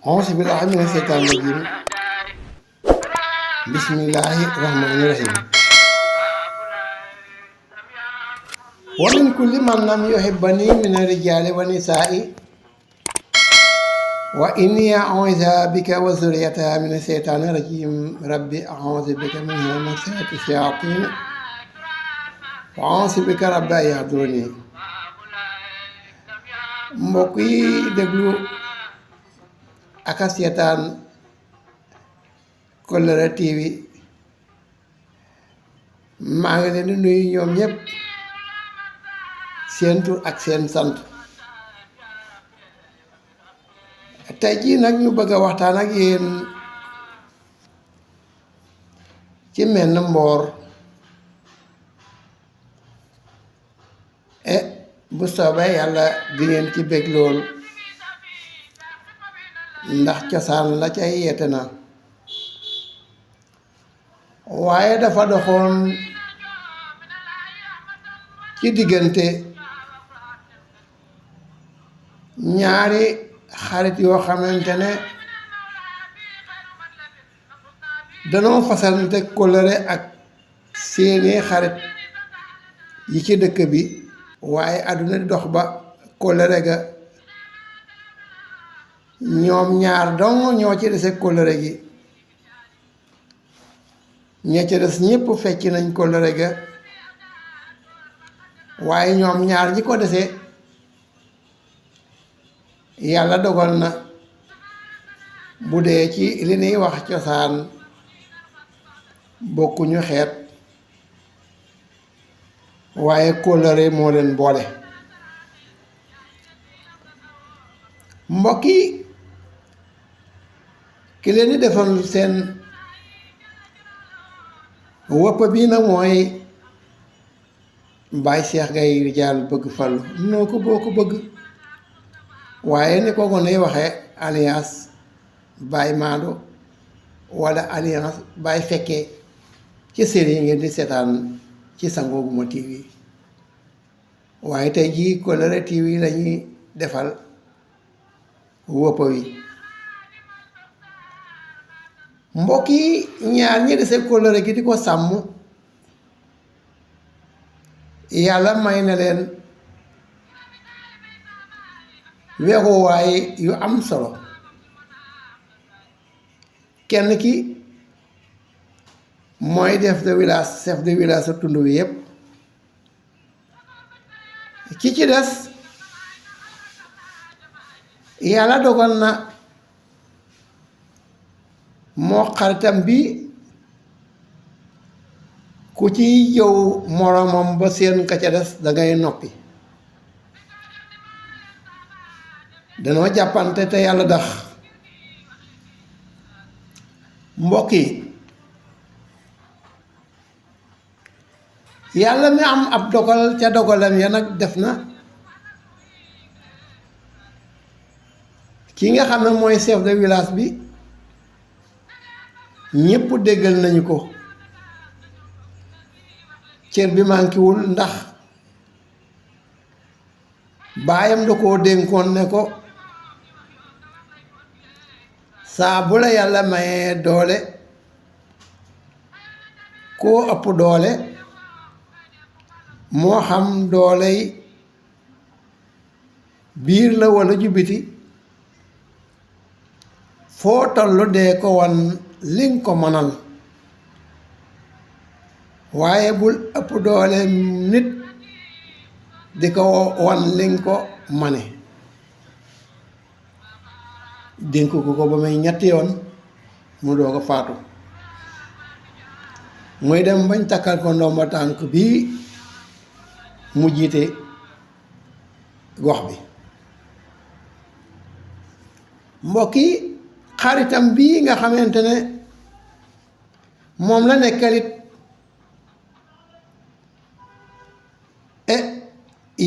auzu billaahi mina seytaani rajiim bismillaahi rahmaani rahiim wa min kulli man lam yuhibbani mina rijaali wa nisaa'i wa inni a'uuzu bika wa zurriyataha mina seytaani rajiim rabbi a'uuzu bika min hamazaati shayaatiin wa a'uuzu bika rabbi an yahduruuni. mbokk yi déglu ak a seetaan Kollere TV maa ngi leen di nuyu ñoom ñëpp seen tur ak seen sant. tey jii nag ñu bëgg a waxtaan ak yéen ci menn mboor bu soobee yàlla di ngeen ci bég lool ndax cosaan la cay yeete na waaye dafa doxoon ci diggante ñaari xarit yoo xamante ne danoo fasante kóllëre ak seeni xarit yi ci dëkk bi waaye àdduna di dox ba kóllëre ga ñoom ñaar dong ñoo ci dese kóllëre gi, ña ca des ñépp fecc nañ kóllëre ga waaye ñoom ñaar ñi ko dese yàlla dogal na bu dee ci li ñuy wax cosaan bokkuñu xeet waaye kóllëre moo leen boole. mbokk yi ki leen di defal seen wopp bi nag mooy Baye Cheikh Gaye Rijaal bëgg Fallu noo ko boo ko bëgg waaye ni ko gone waxee alliance Baye Maado wala alliance Baye Fekkee ci série yi ngeen di seetaan ci Sangooguma TV waaye tey jii Kollere TV lañuy defal woppa wi. mbokk yi ñaar ñi dese kóllëre gi di ko sàmm yàlla may na leen weexuwaay yu am solo. kenn ki mooy chef de village sa tund wi yépp. ki ci des yàlla dogal na moo xaritam bi ku ci yow moromam ba seen ka ca des dangay noppi. danoo jàppante te yàlla dax. mbokk yi yàlla mi am ab dogal ca dogalam ya nag def na ki nga xam ne mooy chef de village bi ñépp déggal nañu ko. cër bi mànkiwul ndax baayam da koo dénkoon ne ko saa bu la yàlla mayee doole koo ëpp doole moo xam dooley biir la walla ju biti foo tollu dee ko wan li nga ko mënal waaye bul ëpp doole nit di ko wan li nga ko mane. dénk ko ba muy ñetti yoon mu doog a faatu muy dem bañ takkal ko ndomba tànk bii mu jiite gox bi. mbokk yi xaritam bii nga xamante ne moom la nekkalit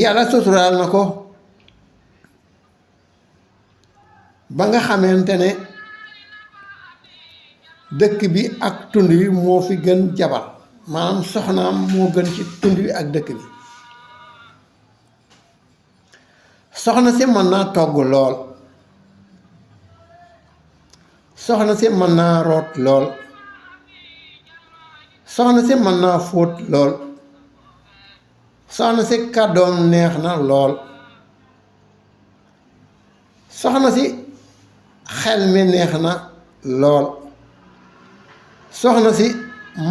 yàlla suturaal na ko ba nga xamante ne dëkk bi ak tund wi moo fi gën jabar maanaam soxnaam moo gën ci tund wi ak dëkk bi. soxna si mën naa togg lool soxna si mën naa root lool soxna si mën naa fóot lool soxna si kàddoom neex na lool soxna si xel mi neex na lool soxna si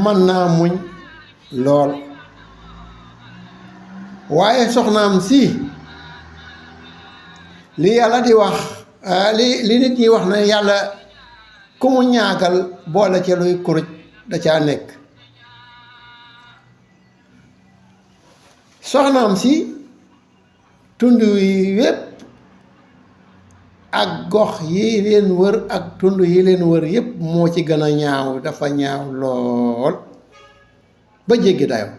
mën naa muñ lool waaye soxnaam si li yàlla di wax li nit ñi wax na yàlla ku mu ñaagal boole ca luy kuruj da caa nekk soxnaam si tund yi yépp ak gox yi leen wër ak tund yi leen wër yépp moo ci gën a ñaaw dafa ñaaw lool ba jéggi dayo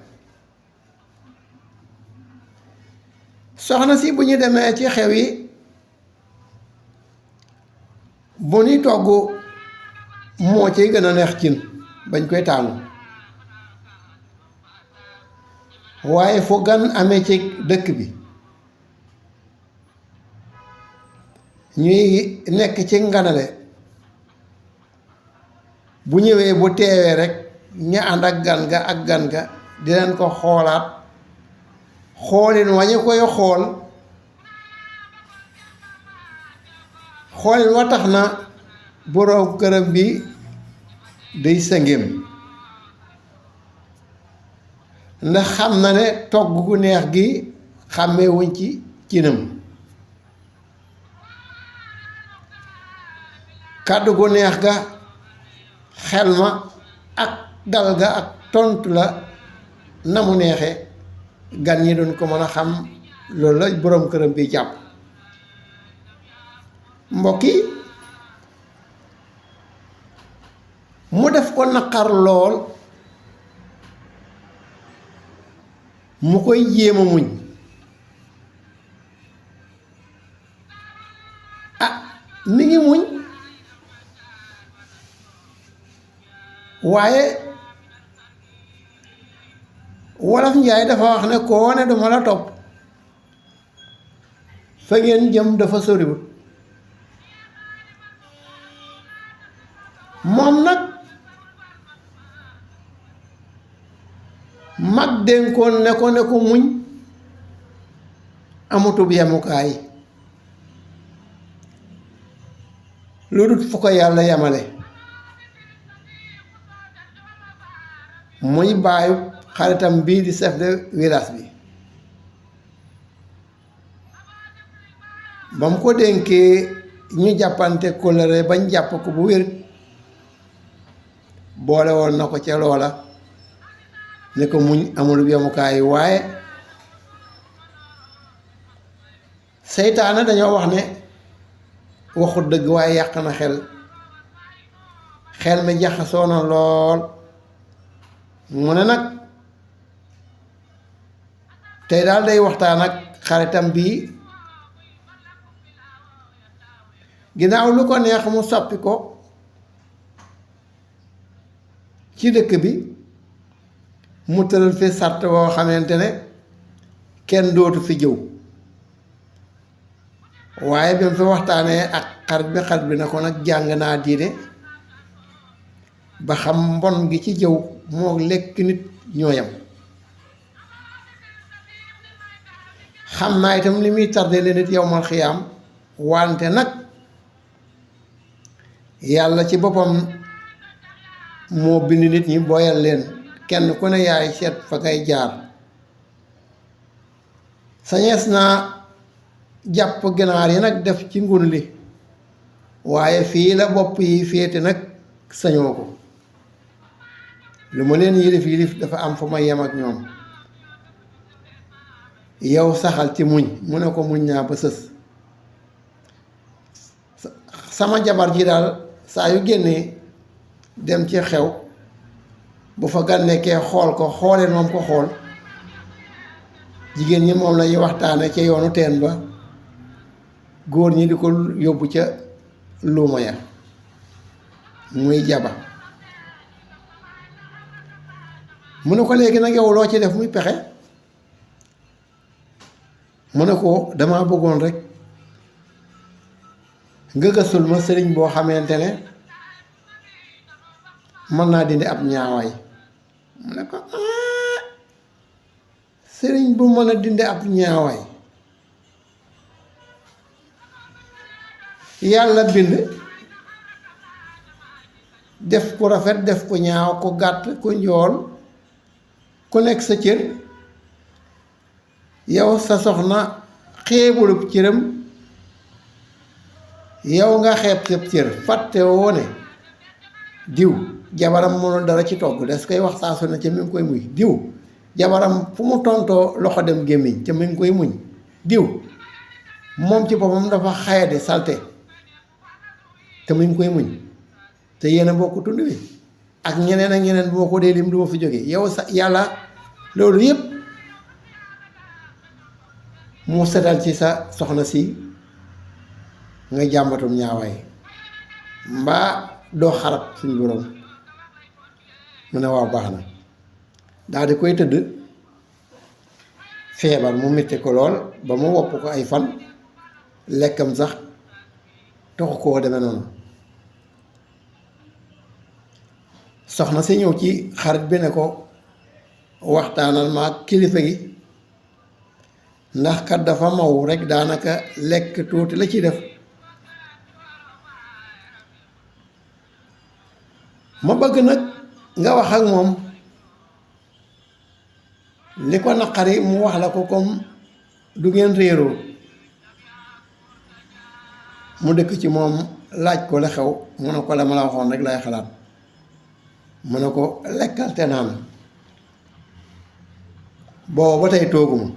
soxna si bu ñu demee ci xew yi bu ñu togg moo ciy gën a neex cin bañ koy taamu waaye fu gan amee ci dëkk bi ñuy nekk ci nganale bu ñëwee bu teewee rek ña ànd ak gan ga di leen ko xoolaat xoolin wañu koy xoolin wa tax na boroom këram bi day sëngéem ndax xam na ne togg gu neex gi xàmmewuñ ci cinam kàddu gu neex ga xel ma ak dal ga ak tontu la na mu neexe gan ñi doon ko mën a xam loolu la boroom këram bi jàpp mbokk yi mu def ko naqar lool mu koy jéem a muñ mi ngi muñ waaye wolof njaay dafa wax ne koo ne duma la topp fa ngeen jëm dafa soriwut moom nag mag dénkoon ne ko muñ amutub yemukaay lu dut fu ko yàlla yemale muy bàyyi xaritam bii di chef de village bi ba mu ko dénkee ñu jàppante kóllëre bañ jàpp ko bu wér boole woon na ko ca loola ne ko muñ amul yemukaay waaye seytaane dañoo wax ne waxut dëgg waaye yàq na xel mi jaxasoo na lool mu ne nag tey daal day waxtaan ak xaritam bii ginnaaw lu ko neex mu soppi ko ci dëkk bi mu tëral fi sart woo xamante ne kenn dootu fi jëw waaye bi mu fi waxtaanee ak xarit bi na ko nag jàng naa diine ba xam mbon gi ci jëw moo lekk nit ñooyam xam naa itam li muy tardé nit yowmal xiyaam wante nag yàlla ci boppam moo bind nit ñi boyal leen kenn ku ne yaay seet fa ngay jaar sañees naa jàpp ganaar yi nag def ci ngun li waaye fii la bopp yi féete nag sañoo ko lu ma leen yilif dafa am fa ma yem ak ñoom yow saxal ci muñ mu ne ko muñ naa ba sës sama jabar ji daal saa yu génnee dem ci xew bu fa gan nekkee xool ko xooleen moom ko xool jigéen ñi moom lañuy waxtaane ca yoonu teen ba góor ñi di ko yóbbu ca luuma ya muy jaba mu ne ko léegi nag yow loo ci def muy pexe mu ne ko dama bëggoon rek nga gëstul ma sëriñ boo xamante ne mën naa dindi ab ñaawaay. mu ne ko sëriñ bu mën a dindi ab ñaawaay yàlla bind def ku rafet def ku ñaaw ku gàtt ku njool ku nekk sa cër yow sa soxna xeebulub cëram yow nga xeeb sa cër fàtte woo ne diw jabaram mënul dara ci togg des koy wax saa su ne ca mi ngi koy muñ diw jabaram fu mu tontoo loxo dem gémmiñ ca mi ngi koy muñ diw moom ci boppam dafa xayadi salte te mi ngi koy muñ te yéen a bokk tund wi ak ñeneen boo ko dee lim du ma fi jóge yow sa yàlla loolu yépp mu setal ci sa soxna si nga jàmbatum ñaawaay mbaa doo xarab suñu borom mu ne waaw baax na daal di koy tëdd feebar mu metti ko lool ba mu wopp ko ay fan lekkam sax taxu koo deme noonu soxna si ñëw ci xarit bi ne ko waxtaanal ma ak kilifa gi ndax kat dafa maw rekk daanaka lekk tuuti la ci def ma bëgg nag nga wax ak moom li ko naqari mu wax la ko comme du ngeen réeroo mu dëkk ci moom laaj ko la xew mu ne ko la ma la waxoon rek lay xalaat mu ne ko lekkal te naan booba ba tey tooguma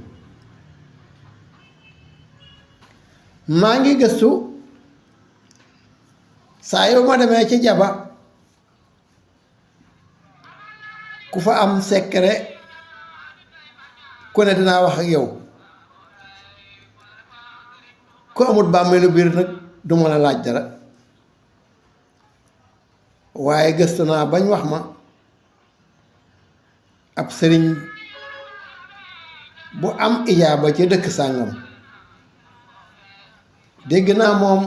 maa ngi gëstu saa yow ma demee ci jaba ku fa am secret ku ne dinaa wax ak yow ku amut bàmmeelu biir nag du ma la laaj dara waaye gëstu naa bañ wax ma ab sëriñ bu am ijaaba ca dëkk sàngam dégg naa moom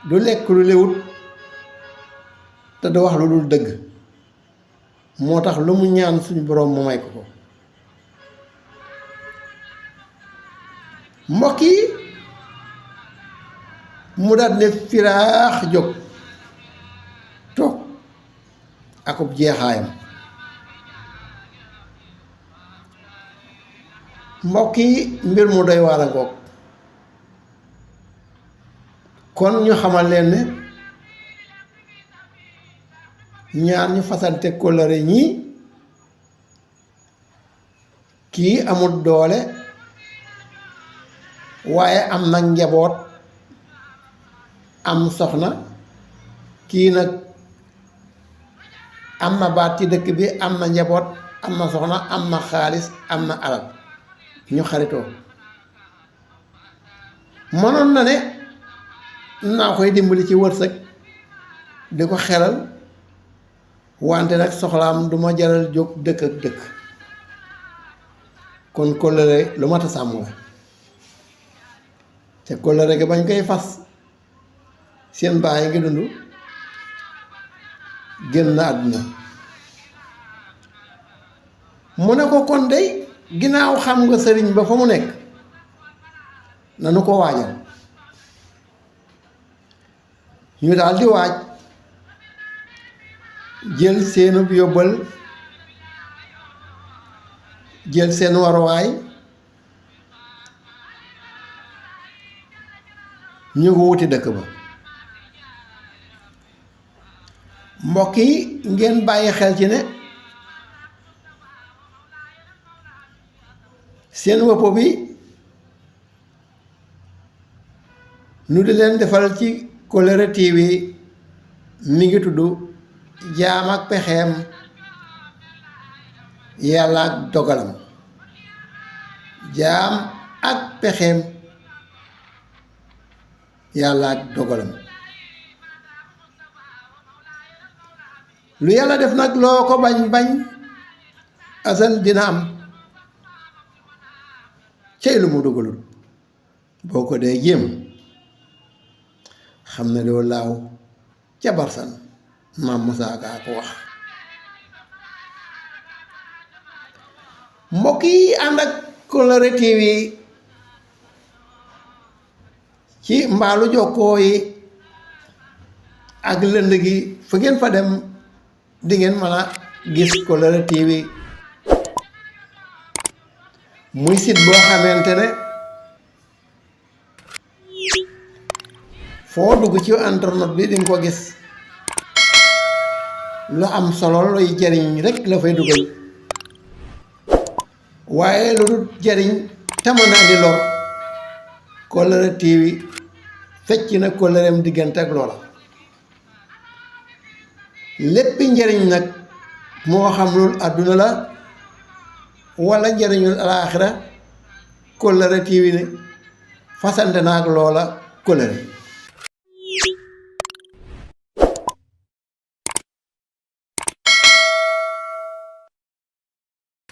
du lekk lu lewut te du wax lu dul dëgg moo tax lu mu ñaan suñu boroom mu may ko ko mbokk yi mu daal ne firaax jóg toog akub jeexaayam mbokk yi mbir mu doy waar a ngoog kon ñu xamal leen ne ñaar ñu fasante kóllëre ñii kii amul doole waaye am na njaboot am soxna kii nag am na baat ci dëkk bi am na njaboot am na soxna am na xaalis am na alal ñu xaritoo mënoon na ne naa koy dimbali ci wërsëg di ko xelal wante nag soxlaam du ma jaral jóg dëkk ak dëkk kon kóllëre lu mat a sàmm la te kóllëre gi bañ koy fas seen baay ngi dund génn na àdduna mu ne ko kon dey ginnaaw xam nga sëriñ ba fa mu nekk nanu ko waajal ñu daal di waaj jël seenub yóbbal jël seen waruwaay ñu ko wuti dëkk ba mbokk yi ngeen bàyyi xel ci ne seen wopp bi nu di leen defal ci Kóllëre TV mi ngi tudd jaam ak pexeem yàlla ak dogalam jaam ak pexeem yàlla ak dogalam lu yàlla def nag loo ko bañ bañ asal dina am cey lu mu dugalul boo ko dee jéem xam ne doo laaw ca barsan maam Musaa Ka ko wax mbokk yi ànd ak Kóllëre TV ci mbaalu jokkoo yi ak lënd gi fu ngeen fa dem di ngeen mën a gis Kóllëre TV muy site boo xamante ne foo dugg ci internet bi di nga ko gis lu am solo luy jariñ rek la fay dugal waaye lu dul jariñ te mën naa di lor Kóllëre TV fecc na kóllëreem diggante ak loola léppi njariñ nag moo xam loolu àdduna la walla njariñul alaaxira Kóllëre TV ne fasante na ak loola kóllëre